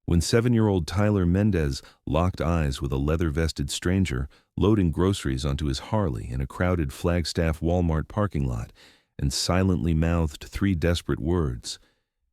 when 7-year-old Tyler Mendez locked eyes with a leather-vested stranger loading groceries onto his Harley in a crowded Flagstaff Walmart parking lot and silently mouthed 3 desperate words.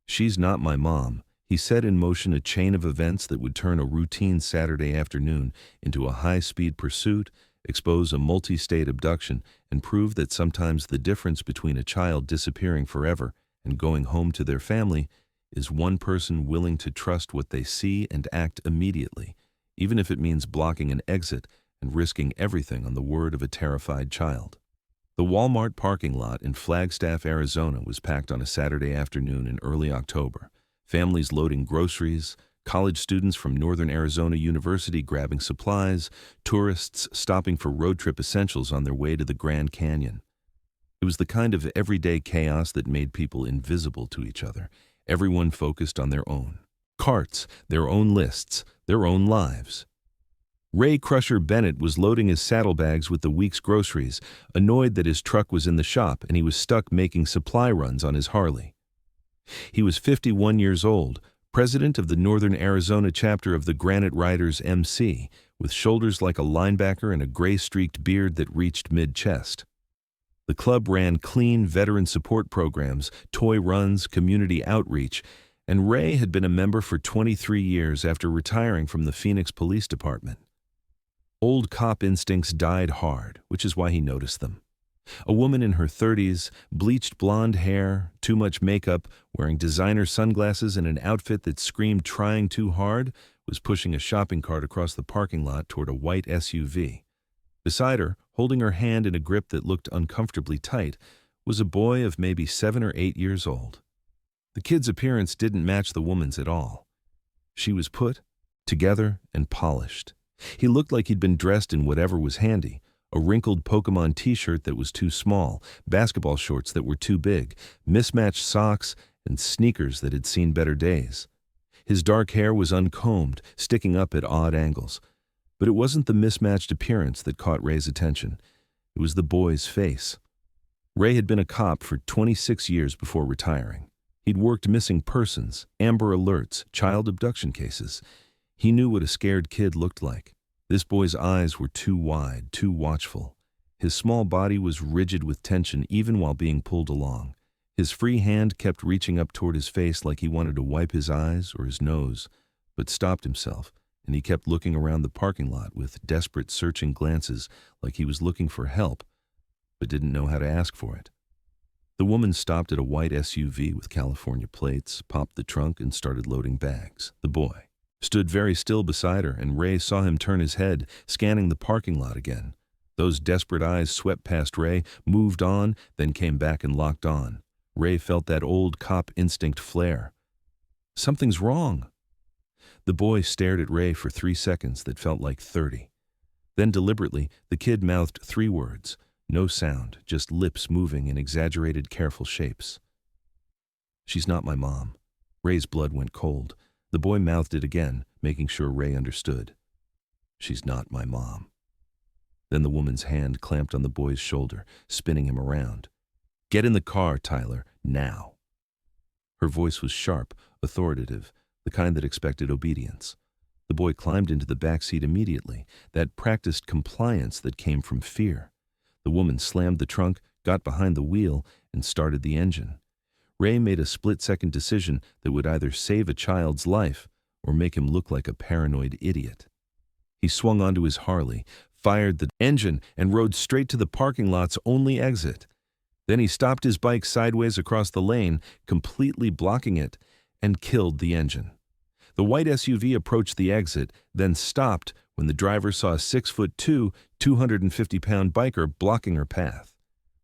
"She's not my mom." He set in motion a chain of events that would turn a routine Saturday afternoon into a high-speed pursuit, expose a multi-state abduction, and prove that sometimes the difference between a child disappearing forever and going home to their family is one person willing to trust what they see and act immediately, even if it means blocking an exit and risking everything on the word of a terrified child. The Walmart parking lot in Flagstaff, Arizona was packed on a Saturday afternoon in early October. Families loading groceries, college students from Northern Arizona University grabbing supplies, tourists stopping for road trip essentials on their way to the Grand Canyon. It was the kind of everyday chaos that made people invisible to each other, everyone focused on their own carts, their own lists, their own lives. Ray Crusher Bennett was loading his saddlebags with the week's groceries, annoyed that his truck was in the shop and he was stuck making supply runs on his Harley. He was 51 years old, president of the Northern Arizona chapter of the Granite Riders MC, with shoulders like a linebacker and a gray-streaked beard that reached mid-chest. The club ran clean veteran support programs, toy runs, community outreach, and Ray had been a member for 23 years after retiring from the Phoenix Police Department. Old cop instincts died hard, which is why he noticed them. A woman in her 30s, bleached blonde hair, too much makeup, wearing designer sunglasses and an outfit that screamed trying too hard, was pushing a shopping cart across the parking lot toward a white SUV. Beside her, holding her hand in a grip that looked uncomfortably tight, was a boy of maybe 7 or 8 years old. The kid's appearance didn't match the woman's at all. She was put together and polished. He looked like he'd been dressed in whatever was handy. A wrinkled Pokemon t-shirt that was too small, basketball shorts that were too big, mismatched socks, and sneakers that had seen better days. His dark hair was uncombed, sticking up at odd angles. But it wasn't the mismatched appearance that caught Ray's attention. It was the boy's face. Ray had been a cop for 26 years before retiring. He'd worked missing persons, Amber Alerts, child abduction cases. He knew what a scared kid looked like. This boy's eyes were too wide, too watchful. His small body was rigid with tension even while being pulled along. His free hand kept reaching up toward his face like he wanted to wipe his eyes or his nose, but stopped himself, and he kept looking around the parking lot with desperate, searching glances like he was looking for help, but didn't know how to ask for it. The woman stopped at a white SUV with California plates, popped the trunk, and started loading bags. The boy stood very still beside her, and Ray saw him turn his head, scanning the parking lot again. Those desperate eyes swept past Ray, moved on, then came back and locked on. Ray felt that old cop instinct flare. Something's wrong. The boy stared at Ray for 3 seconds that felt like 30. Then deliberately, the kid mouthed 3 words. No sound, just lips moving in exaggerated, careful shapes. "She's not my mom." Ray's blood went cold. The boy mouthed it again, making sure Ray understood. "She's not my mom." Then the woman's hand clamped on the boy's shoulder, spinning him around. "Get in the car, Tyler, now." Her voice was sharp, authoritative, the kind that expected obedience. The boy climbed into the back seat immediately, that practiced compliance that came from fear. The woman slammed the trunk, got behind the wheel, and started the engine. Ray made a split-second decision that would either save a child's life or make him look like a paranoid idiot. He swung onto his Harley, fired the engine, and rode straight to the parking lot's only exit. Then he stopped his bike sideways across the lane, completely blocking it, and killed the engine. The white SUV approached the exit, then stopped when the driver saw a 6'2", 250-pound biker blocking her path.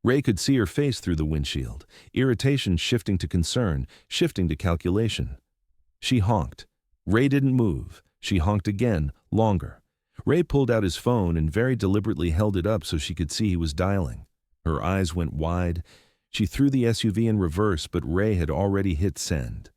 Ray could see her face through the windshield, irritation shifting to concern, shifting to calculation. She honked. Ray didn't move. She honked again, longer. Ray pulled out his phone and very deliberately held it up so she could see he was dialing. Her eyes went wide. She threw the SUV in reverse, but Ray had already hit send.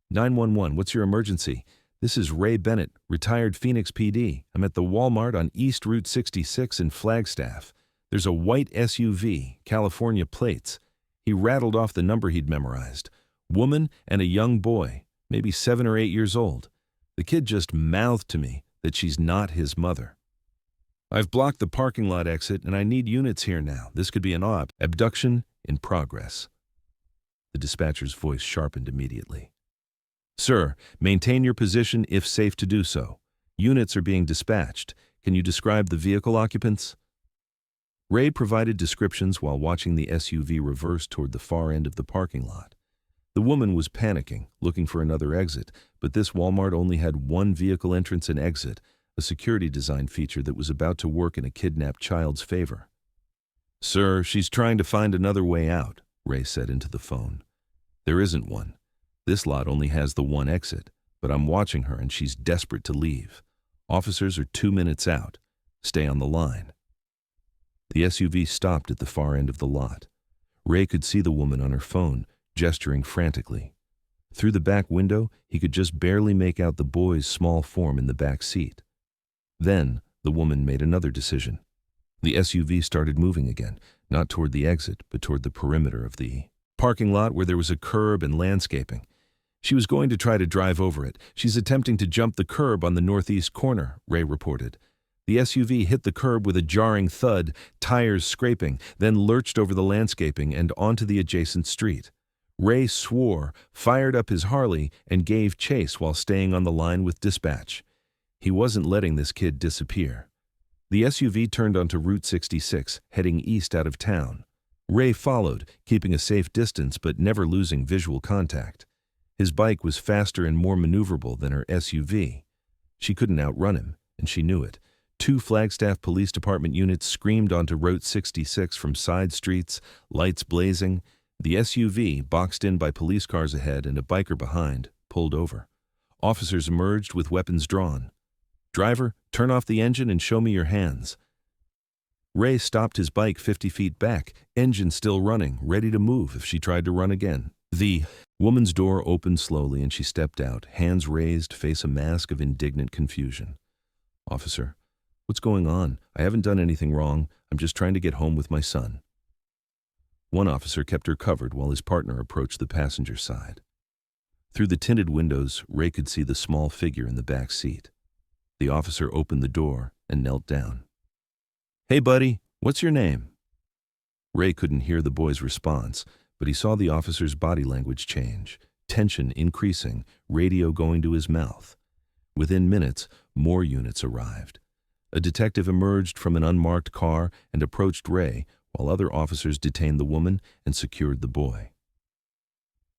911, what's your emergency? This is Ray Bennett, retired Phoenix PD. I'm at the Walmart on East Route 66 in Flagstaff. There's a white SUV, California plates. He rattled off the number he'd memorized. Woman and a young boy, maybe 7 or 8 years old. The kid just mouthed to me that she's not his mother. I've blocked the parking lot exit and I need units here now. This could be an abduction in progress. The dispatcher's voice sharpened immediately. Sir, maintain your position if safe to do so. Units are being dispatched. Can you describe the vehicle occupants? Ray provided descriptions while watching the SUV reverse toward the far end of the parking lot. The woman was panicking, looking for another exit, but this Walmart only had one vehicle entrance and exit, a security design feature that was about to work in a kidnapped child's favor. Sir, she's trying to find another way out, Ray said into the phone. There isn't one. This lot only has the one exit, but I'm watching her and she's desperate to leave. Officers are 2 minutes out. Stay on the line. The SUV stopped at the far end of the lot. Ray could see the woman on her phone, gesturing frantically. Through the back window, he could just barely make out the boy's small form in the back seat. Then, the woman made another decision. The SUV started moving again, not toward the exit, but toward the perimeter of the parking lot where there was a curb and landscaping. She was going to try to drive over it. She's attempting to jump the curb on the northeast corner, Ray reported. The SUV hit the curb with a jarring thud, tires scraping, then lurched over the landscaping and onto the adjacent street. Ray swore, fired up his Harley, and gave chase while staying on the line with dispatch. He wasn't letting this kid disappear. The SUV turned onto Route 66, heading east out of town. Ray followed, keeping a safe distance but never losing visual contact. His bike was faster and more maneuverable than her SUV. She couldn't outrun him, and she knew it. 2 Flagstaff Police Department units screamed onto Route 66 from side streets, lights blazing. The SUV, boxed in by police cars ahead and a biker behind, pulled over. Officers emerged with weapons drawn. Driver, turn off the engine and show me your hands. Ray stopped his bike 50 feet back, engine still running, ready to move if she tried to run again. The woman's door opened slowly and she stepped out, hands raised, face a mask of indignant confusion. Officer, what's going on? I haven't done anything wrong. I'm just trying to get home with my son. One officer kept her covered while his partner approached the passenger side. Through the tinted windows, Ray could see the small figure in the back seat. The officer opened the door and knelt down. Hey, buddy, what's your name? Ray couldn't hear the boy's response, but he saw the officer's body language change, tension increasing, radio going to his mouth. Within minutes, more units arrived. A detective emerged from an unmarked car and approached Ray, while other officers detained the woman and secured the boy.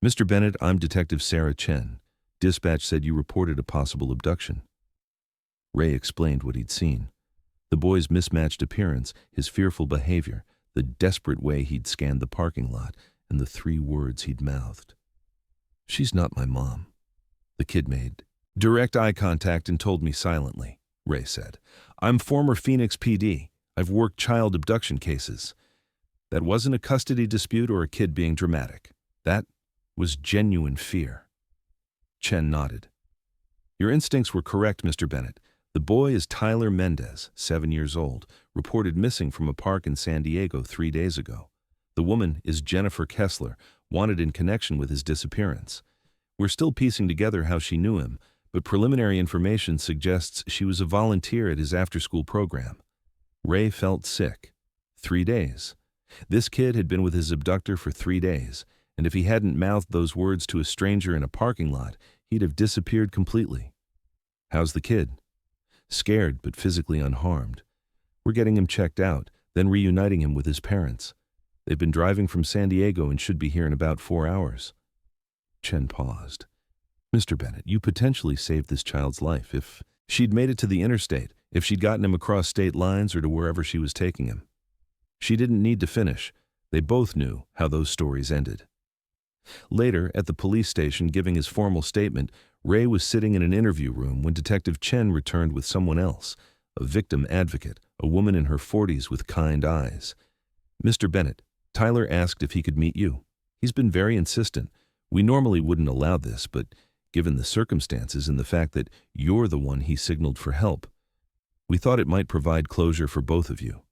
Mr. Bennett, I'm Detective Sarah Chen. Dispatch said you reported a possible abduction. Ray explained what he'd seen. The boy's mismatched appearance, his fearful behavior, the desperate way he'd scanned the parking lot, and the 3 words he'd mouthed. She's not my mom. The kid made direct eye contact and told me silently, Ray said. I'm former Phoenix PD. I've worked child abduction cases. That wasn't a custody dispute or a kid being dramatic. That was genuine fear. Chen nodded. Your instincts were correct, Mr. Bennett. The boy is Tyler Mendez, 7 years old, reported missing from a park in San Diego 3 days ago. The woman is Jennifer Kessler, wanted in connection with his disappearance. We're still piecing together how she knew him, but preliminary information suggests she was a volunteer at his after-school program. Ray felt sick. 3 days. This kid had been with his abductor for 3 days, and if he hadn't mouthed those words to a stranger in a parking lot, he'd have disappeared completely. How's the kid? Scared but physically unharmed. We're getting him checked out, then reuniting him with his parents. They've been driving from San Diego and should be here in about 4 hours. Chen paused. Mr. Bennett, you potentially saved this child's life if she'd made it to the interstate, if she'd gotten him across state lines or to wherever she was taking him. She didn't need to finish. They both knew how those stories ended. Later, at the police station giving his formal statement, Ray was sitting in an interview room when Detective Chen returned with someone else, a victim advocate, a woman in her 40s with kind eyes. Mr. Bennett, Tyler asked if he could meet you. He's been very insistent. We normally wouldn't allow this, but given the circumstances and the fact that you're the one he signaled for help, we thought it might provide closure for both of you.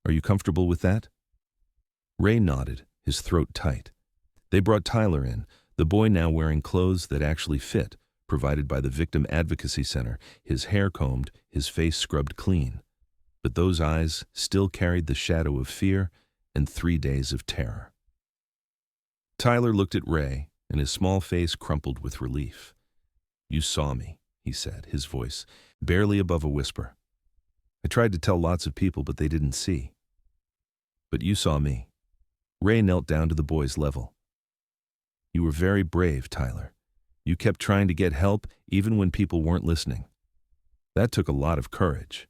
Are you comfortable with that? Ray nodded, his throat tight. They brought Tyler in, the boy now wearing clothes that actually fit, provided by the Victim Advocacy Center, his hair combed, his face scrubbed clean. But those eyes still carried the shadow of fear and 3 days of terror. Tyler looked at Ray, and his small face crumpled with relief. "You saw me," he said, his voice barely above a whisper. "I tried to tell lots of people, but they didn't see. But you saw me." Ray knelt down to the boy's level. "You were very brave, Tyler. You kept trying to get help even when people weren't listening. That took a lot of courage."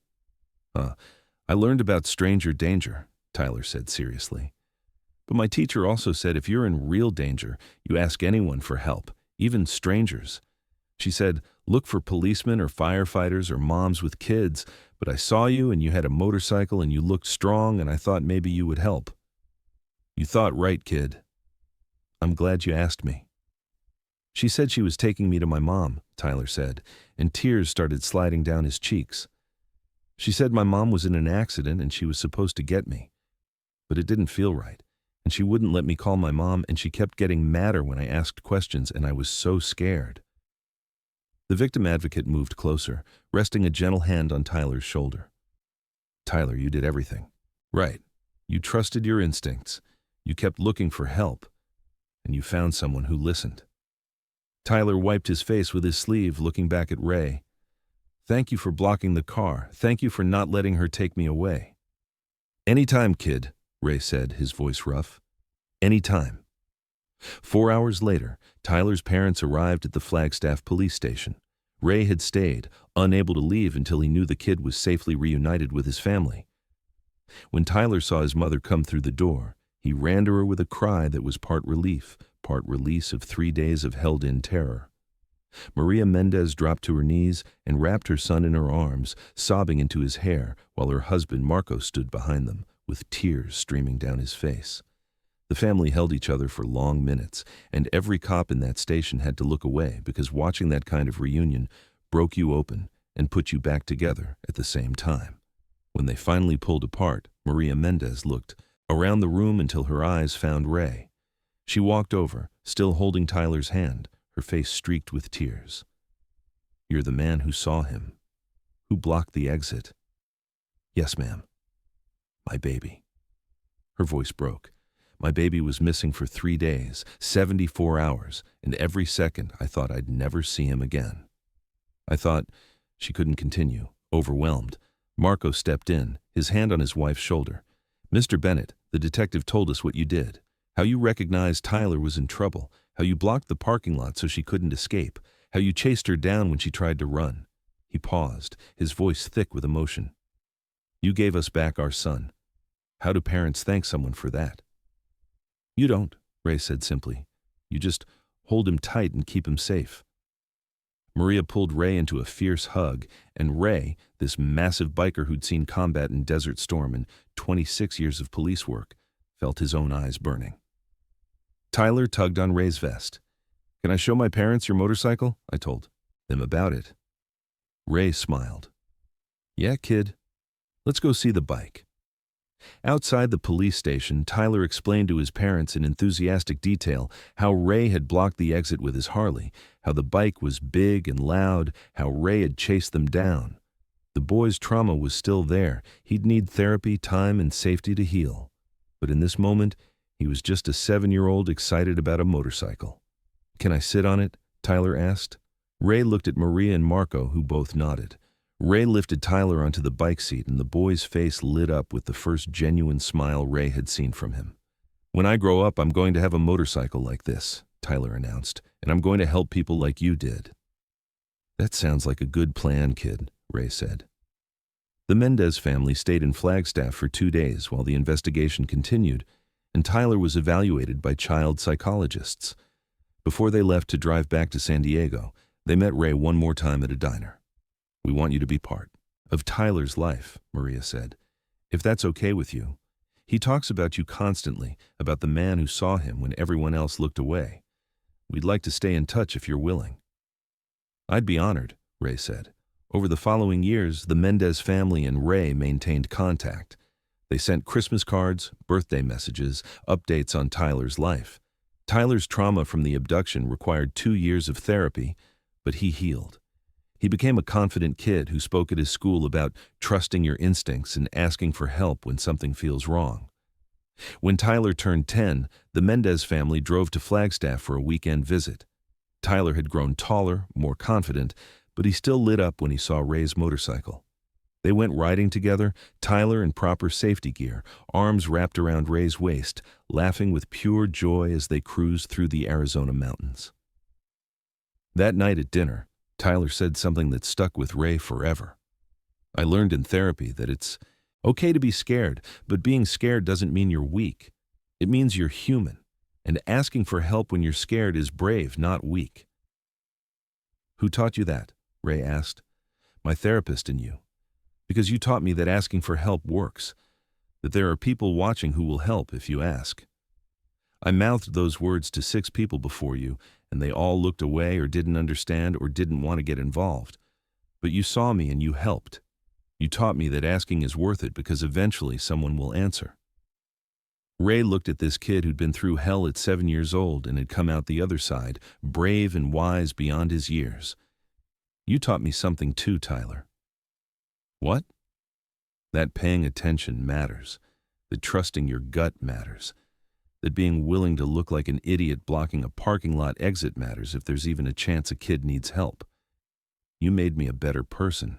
I learned about stranger danger," Tyler said seriously. "But my teacher also said if you're in real danger, you ask anyone for help, even strangers. She said, look for policemen or firefighters or moms with kids, but I saw you and you had a motorcycle and you looked strong and I thought maybe you would help." "You thought right, kid. I'm glad you asked me." "She said she was taking me to my mom," Tyler said, and tears started sliding down his cheeks. "She said my mom was in an accident and she was supposed to get me. But it didn't feel right, and she wouldn't let me call my mom and she kept getting madder when I asked questions and I was so scared." The victim advocate moved closer, resting a gentle hand on Tyler's shoulder. "Tyler, you did everything. Right. You trusted your instincts. You kept looking for help. And you found someone who listened." Tyler wiped his face with his sleeve, looking back at Ray. "Thank you for blocking the car. Thank you for not letting her take me away." "Anytime, kid," Ray said, his voice rough. "Anytime." 4 hours later, Tyler's parents arrived at the Flagstaff police station. Ray had stayed, unable to leave until he knew the kid was safely reunited with his family. When Tyler saw his mother come through the door, he ran to her with a cry that was part relief, part release of 3 days of held-in terror. Maria Mendez dropped to her knees and wrapped her son in her arms, sobbing into his hair, while her husband Marco stood behind them, with tears streaming down his face. The family held each other for long minutes, and every cop in that station had to look away because watching that kind of reunion broke you open and put you back together at the same time. When they finally pulled apart, Maria Mendez looked around the room until her eyes found Ray. She walked over, still holding Tyler's hand, her face streaked with tears. "You're the man who saw him, who blocked the exit." "Yes, ma'am. My baby." Her voice broke. "My baby was missing for 3 days, 74 hours, and every second I thought I'd never see him again." I thought she couldn't continue, overwhelmed. Marco stepped in, his hand on his wife's shoulder. "Mr. Bennett, the detective told us what you did, how you recognized Tyler was in trouble, how you blocked the parking lot so she couldn't escape, how you chased her down when she tried to run." He paused, his voice thick with emotion. "You gave us back our son. How do parents thank someone for that?" "You don't," Ray said simply. "You just hold him tight and keep him safe." Maria pulled Ray into a fierce hug, and Ray, this massive biker who'd seen combat in Desert Storm and 26 years of police work, felt his own eyes burning. Tyler tugged on Ray's vest. "Can I show my parents your motorcycle?" I told them about it. Ray smiled. "Yeah, kid. Let's go see the bike." Outside the police station, Tyler explained to his parents in enthusiastic detail how Ray had blocked the exit with his Harley, how the bike was big and loud, how Ray had chased them down. The boy's trauma was still there. He'd need therapy, time, and safety to heal. But in this moment, he was just a 7-year-old excited about a motorcycle. "Can I sit on it?" Tyler asked. Ray looked at Maria and Marco, who both nodded. Ray lifted Tyler onto the bike seat, and the boy's face lit up with the first genuine smile Ray had seen from him. "When I grow up, I'm going to have a motorcycle like this," Tyler announced, "and I'm going to help people like you did." "That sounds like a good plan, kid," Ray said. The Mendez family stayed in Flagstaff for 2 days while the investigation continued, and Tyler was evaluated by child psychologists. Before they left to drive back to San Diego, they met Ray one more time at a diner. "We want you to be part of Tyler's life," Maria said. "If that's okay with you. He talks about you constantly, about the man who saw him when everyone else looked away. We'd like to stay in touch if you're willing." "I'd be honored," Ray said. Over the following years, the Mendez family and Ray maintained contact. They sent Christmas cards, birthday messages, updates on Tyler's life. Tyler's trauma from the abduction required 2 years of therapy, but he healed. He became a confident kid who spoke at his school about trusting your instincts and asking for help when something feels wrong. When Tyler turned 10, the Mendez family drove to Flagstaff for a weekend visit. Tyler had grown taller, more confident, but he still lit up when he saw Ray's motorcycle. They went riding together, Tyler in proper safety gear, arms wrapped around Ray's waist, laughing with pure joy as they cruised through the Arizona mountains. That night at dinner, Tyler said something that stuck with Ray forever. "I learned in therapy that it's okay to be scared, but being scared doesn't mean you're weak. It means you're human, and asking for help when you're scared is brave, not weak." "Who taught you that?" Ray asked. "My therapist and you. Because you taught me that asking for help works, that there are people watching who will help if you ask. I mouthed those words to 6 people before you, and they all looked away or didn't understand or didn't want to get involved. But you saw me and you helped. You taught me that asking is worth it because eventually someone will answer." Ray looked at this kid who'd been through hell at 7 years old and had come out the other side, brave and wise beyond his years. "You taught me something too, Tyler." "What?" "That paying attention matters, that trusting your gut matters, that being willing to look like an idiot blocking a parking lot exit matters if there's even a chance a kid needs help. You made me a better person."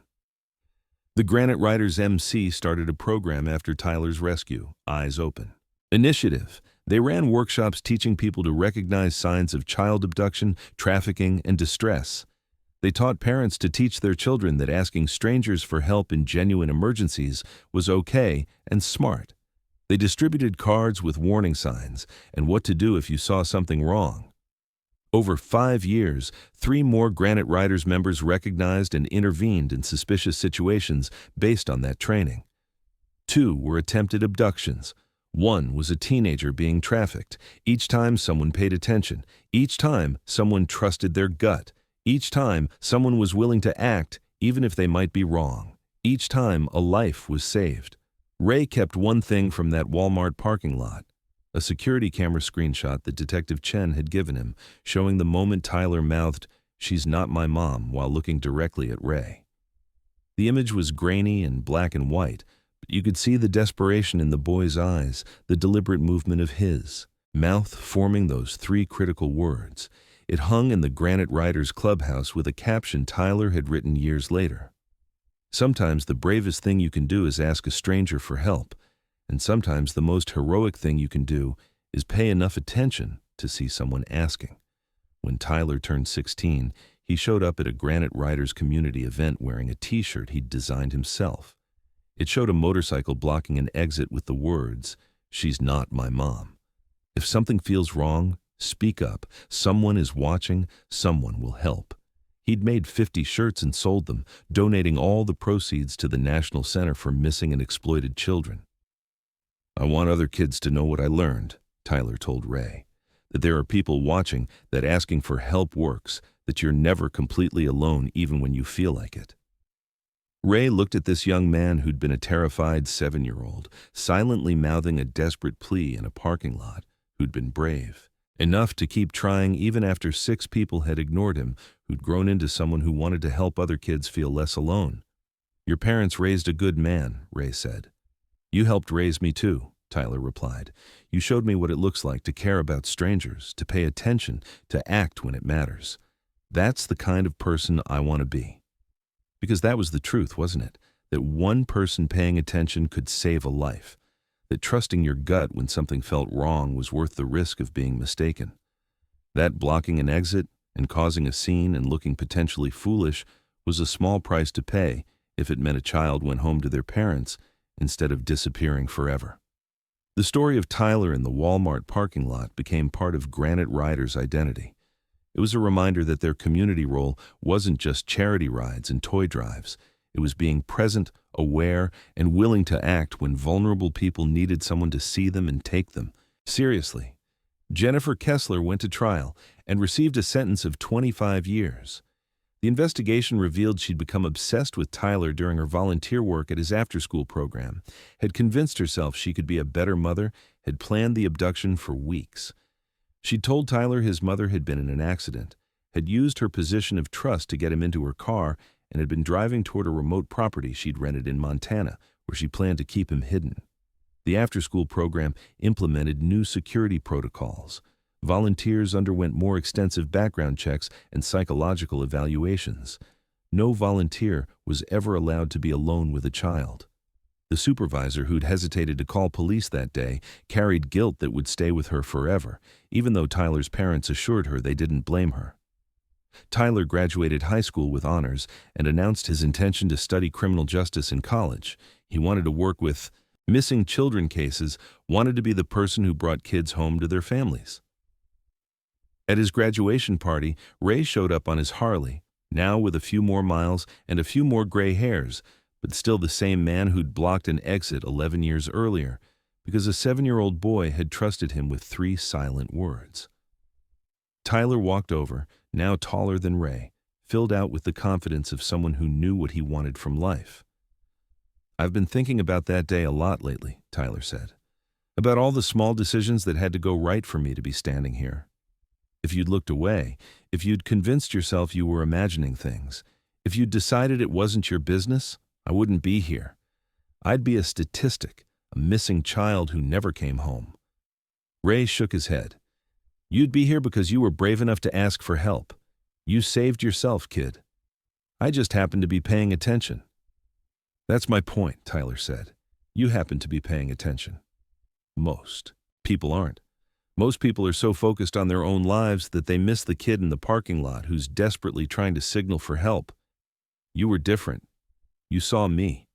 The Granite Riders MC started a program after Tyler's rescue, Eyes Open Initiative. They ran workshops teaching people to recognize signs of child abduction, trafficking, and distress. They taught parents to teach their children that asking strangers for help in genuine emergencies was okay and smart. They distributed cards with warning signs and what to do if you saw something wrong. Over 5 years, 3 more Granite Riders members recognized and intervened in suspicious situations based on that training. 2 were attempted abductions. 1 was a teenager being trafficked. Each time someone paid attention. Each time someone trusted their gut. Each time someone was willing to act, even if they might be wrong. Each time a life was saved. Ray kept one thing from that Walmart parking lot, a security camera screenshot that Detective Chen had given him, showing the moment Tyler mouthed, "She's not my mom," while looking directly at Ray. The image was grainy and black and white, but you could see the desperation in the boy's eyes, the deliberate movement of his mouth forming those 3 critical words. It hung in the Granite Riders clubhouse with a caption Tyler had written years later. "Sometimes the bravest thing you can do is ask a stranger for help, and sometimes the most heroic thing you can do is pay enough attention to see someone asking." When Tyler turned 16, he showed up at a Granite Riders community event wearing a t-shirt he'd designed himself. It showed a motorcycle blocking an exit with the words, "She's not my mom. If something feels wrong, speak up. Someone is watching, someone will help." He'd made 50 shirts and sold them, donating all the proceeds to the National Center for Missing and Exploited Children. "I want other kids to know what I learned," Tyler told Ray, "that there are people watching, that asking for help works, that you're never completely alone even when you feel like it." Ray looked at this young man who'd been a terrified 7-year-old, silently mouthing a desperate plea in a parking lot, who'd been brave enough to keep trying even after 6 people had ignored him, who'd grown into someone who wanted to help other kids feel less alone. "Your parents raised a good man," Ray said. "You helped raise me too," Tyler replied. "You showed me what it looks like to care about strangers, to pay attention, to act when it matters. That's the kind of person I want to be." Because that was the truth, wasn't it? That one person paying attention could save a life. That trusting your gut when something felt wrong was worth the risk of being mistaken. That blocking an exit and causing a scene and looking potentially foolish was a small price to pay if it meant a child went home to their parents instead of disappearing forever. The story of Tyler in the Walmart parking lot became part of Granite Riders' identity. It was a reminder that their community role wasn't just charity rides and toy drives. It was being present, aware, and willing to act when vulnerable people needed someone to see them and take them seriously. Jennifer Kessler went to trial and received a sentence of 25 years. The investigation revealed she'd become obsessed with Tyler during her volunteer work at his after-school program, had convinced herself she could be a better mother, had planned the abduction for weeks. She'd told Tyler his mother had been in an accident, had used her position of trust to get him into her car and had been driving toward a remote property she'd rented in Montana, where she planned to keep him hidden. The after-school program implemented new security protocols. Volunteers underwent more extensive background checks and psychological evaluations. No volunteer was ever allowed to be alone with a child. The supervisor, who'd hesitated to call police that day, carried guilt that would stay with her forever, even though Tyler's parents assured her they didn't blame her. Tyler graduated high school with honors and announced his intention to study criminal justice in college. He wanted to work with missing children cases, wanted to be the person who brought kids home to their families. At his graduation party, Ray showed up on his Harley, now with a few more miles and a few more gray hairs, but still the same man who'd blocked an exit 11 years earlier because a 7-year-old boy had trusted him with 3 silent words. Tyler walked over, now taller than Ray, filled out with the confidence of someone who knew what he wanted from life. "I've been thinking about that day a lot lately," Tyler said. "About all the small decisions that had to go right for me to be standing here. If you'd looked away, if you'd convinced yourself you were imagining things, if you'd decided it wasn't your business, I wouldn't be here. I'd be a statistic, a missing child who never came home." Ray shook his head. "You'd be here because you were brave enough to ask for help. You saved yourself, kid. I just happened to be paying attention." "That's my point," Tyler said. "You happen to be paying attention. Most people aren't. Most people are so focused on their own lives that they miss the kid in the parking lot who's desperately trying to signal for help. You were different. You saw me,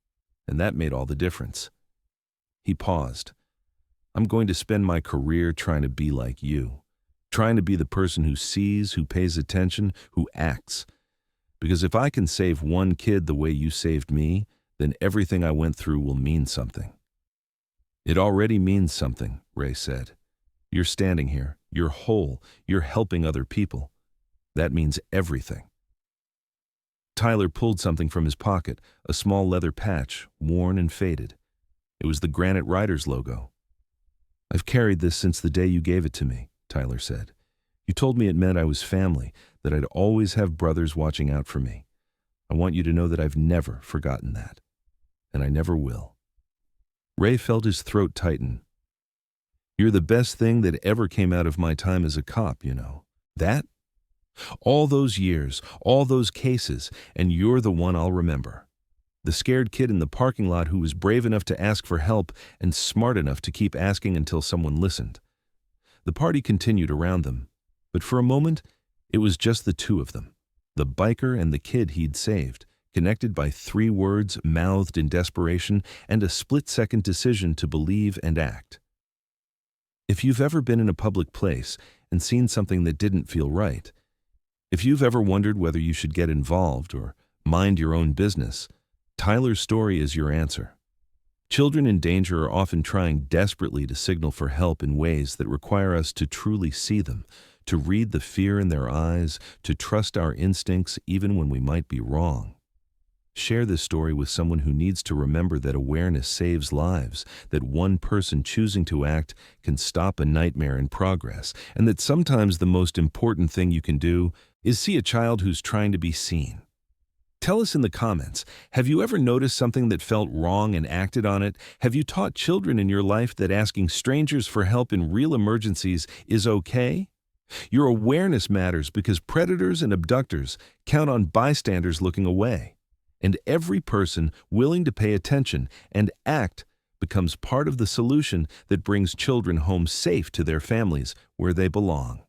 and that made all the difference." He paused. "I'm going to spend my career trying to be like you, trying to be the person who sees, who pays attention, who acts. Because if I can save one kid the way you saved me, then everything I went through will mean something." "It already means something," Ray said. "You're standing here, you're whole, you're helping other people. That means everything." Tyler pulled something from his pocket, a small leather patch, worn and faded. It was the Granite Riders logo. "I've carried this since the day you gave it to me," Tyler said. "You told me it meant I was family, that I'd always have brothers watching out for me. I want you to know that I've never forgotten that, and I never will." Ray felt his throat tighten. "You're the best thing that ever came out of my time as a cop, you know. That? All those years, all those cases, and you're the one I'll remember. The scared kid in the parking lot who was brave enough to ask for help and smart enough to keep asking until someone listened." The party continued around them, but for a moment, it was just the two of them, the biker and the kid he'd saved, connected by 3 words mouthed in desperation and a split-second decision to believe and act. If you've ever been in a public place and seen something that didn't feel right, if you've ever wondered whether you should get involved or mind your own business, Tyler's story is your answer. Children in danger are often trying desperately to signal for help in ways that require us to truly see them, to read the fear in their eyes, to trust our instincts even when we might be wrong. Share this story with someone who needs to remember that awareness saves lives, that one person choosing to act can stop a nightmare in progress, and that sometimes the most important thing you can do is see a child who's trying to be seen. Tell us in the comments, have you ever noticed something that felt wrong and acted on it? Have you taught children in your life that asking strangers for help in real emergencies is okay? Your awareness matters because predators and abductors count on bystanders looking away. And every person willing to pay attention and act becomes part of the solution that brings children home safe to their families where they belong.